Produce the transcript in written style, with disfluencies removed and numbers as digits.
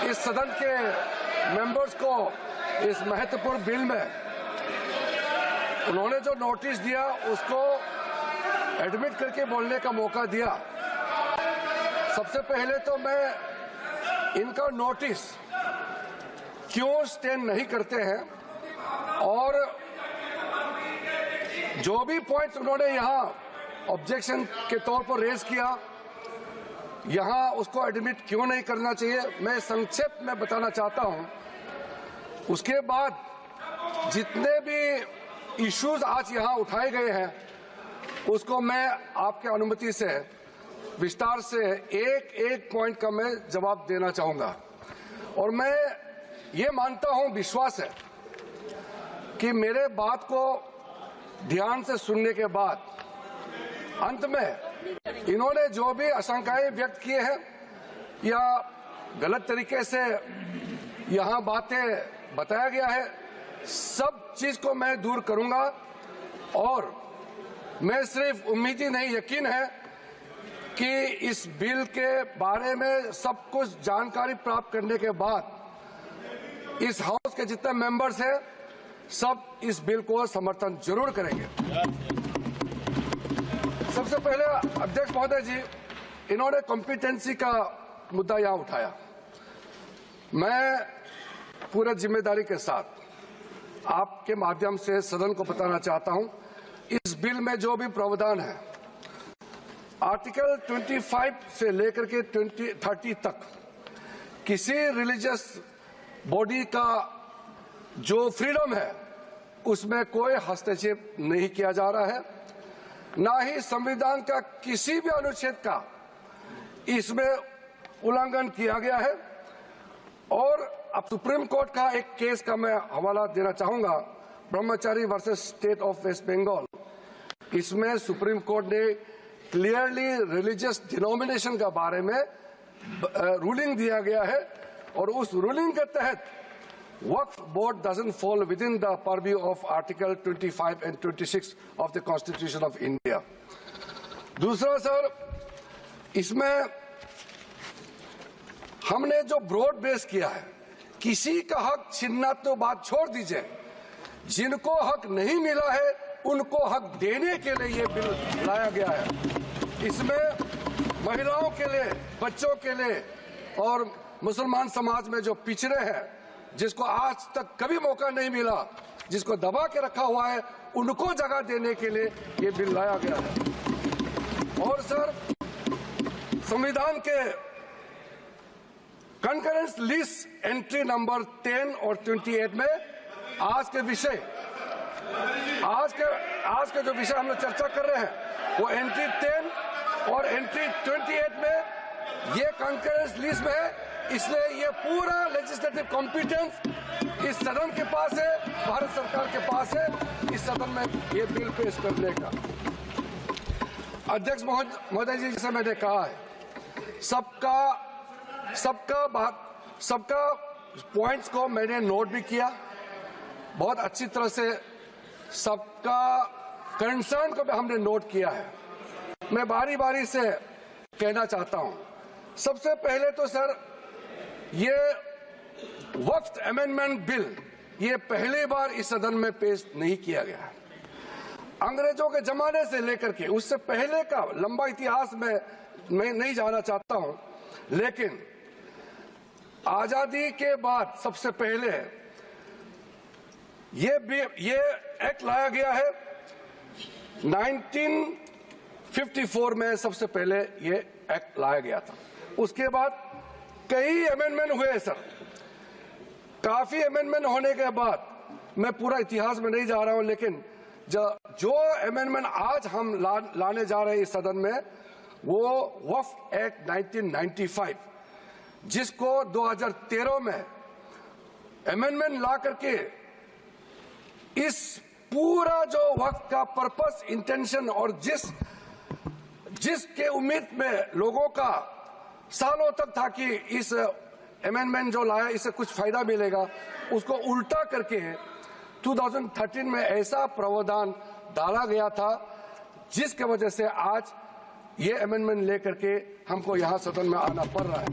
इस सदन के मेंबर्स को इस महत्वपूर्ण बिल में उन्होंने जो नोटिस दिया उसको एडमिट करके बोलने का मौका दिया। सबसे पहले तो मैं इनका नोटिस क्यों स्टैंड नहीं करते हैं और जो भी पॉइंट्स उन्होंने यहां ऑब्जेक्शन के तौर पर रेज किया यहां उसको एडमिट क्यों नहीं करना चाहिए, मैं संक्षेप में बताना चाहता हूं। उसके बाद जितने भी इश्यूज आज यहां उठाए गए हैं उसको मैं आपके अनुमति से विस्तार से एक एक पॉइंट का मैं जवाब देना चाहूंगा। और मैं ये मानता हूं, विश्वास है कि मेरे बात को ध्यान से सुनने के बाद अंत में इन्होंने जो भी आशंकाएं व्यक्त किए हैं या गलत तरीके से यहां बातें बताया गया है, सब चीज को मैं दूर करूंगा। और मैं सिर्फ उम्मीद ही नहीं, यकीन है कि इस बिल के बारे में सब कुछ जानकारी प्राप्त करने के बाद इस हाउस के जितने मेंबर्स हैं सब इस बिल को समर्थन जरूर करेंगे। सबसे पहले अध्यक्ष महोदय जी, इन्होंने कॉम्पिटेंसी का मुद्दा यहां उठाया। मैं पूरे जिम्मेदारी के साथ आपके माध्यम से सदन को बताना चाहता हूं, इस बिल में जो भी प्रावधान है आर्टिकल 25 से लेकर के 30 तक किसी रिलीजियस बॉडी का जो फ्रीडम है उसमें कोई हस्तक्षेप नहीं किया जा रहा है, ना ही संविधान का किसी भी अनुच्छेद का इसमें उल्लंघन किया गया है। और अब सुप्रीम कोर्ट का एक केस का मैं हवाला देना चाहूंगा, Brahmachari versus state of west Bengal. इसमें सुप्रीम कोर्ट ने क्लियरली रिलीजियस डिनोमिनेशन के बारे में रूलिंग दिया गया है और उस रूलिंग के तहत Waqf board doesn't fall within the purview of article 25 and 26 of the constitution of India. दूसरा सर, इसमें हमने जो ब्रॉड बेस किया है, किसी का हक छीनना तो बात छोड़ दीजिए, जिनको हक नहीं मिला है उनको हक देने के लिए ये बिल लाया गया है। इसमें महिलाओं के लिए, बच्चों के लिए और मुसलमान समाज में जो पिछड़े हैं, जिसको आज तक कभी मौका नहीं मिला, जिसको दबा के रखा हुआ है, उनको जगह देने के लिए ये बिल लाया गया है। और सर, संविधान के कंकरेंस लिस्ट एंट्री नंबर 10 और 28 में आज के जो विषय हम लोग चर्चा कर रहे हैं वो एंट्री 10 और एंट्री 28 में ये कंकरेंस लिस्ट में है। इसलिए ये पूरा लेजिस्लेटिव कॉम्पिटेंस इस सदन के पास है, भारत सरकार के पास है इस सदन में ये बिल पेश करने का। अध्यक्ष महोदय जी, जैसे मैंने कहा है, सबका पॉइंट्स को मैंने नोट भी किया, बहुत अच्छी तरह से सबका कंसर्न को भी हमने नोट किया है। मैं बारी बारी से कहना चाहता हूं, सबसे पहले तो सर, ये वक्फ अमेंडमेंट बिल ये पहली बार इस सदन में पेश नहीं किया गया है। अंग्रेजों के जमाने से लेकर के उससे पहले का लंबा इतिहास में मैं नहीं जाना चाहता हूं, लेकिन आजादी के बाद सबसे पहले ये एक्ट लाया गया है। 1954 में सबसे पहले ये एक्ट लाया गया था। उसके बाद कई अमेंडमेंट हुए सर, काफी अमेंडमेंट होने के बाद मैं पूरा इतिहास में नहीं जा रहा हूं, लेकिन जो अमेंडमेंट आज हम लाने जा रहे हैं इस सदन में वो वक्फ एक्ट 1995, जिसको 2013 में अमेंडमेंट ला करके इस पूरा जो वक्त का पर्पस, इंटेंशन और जिसके उम्मीद में लोगों का सालों तक था कि इस अमेंडमेंट जो लाया इससे कुछ फायदा मिलेगा, उसको उल्टा करके 2013 में ऐसा प्रावधान डाला गया था जिसके वजह से आज ये अमेंडमेंट लेकर के हमको यहां सदन में आना पड़ रहा है।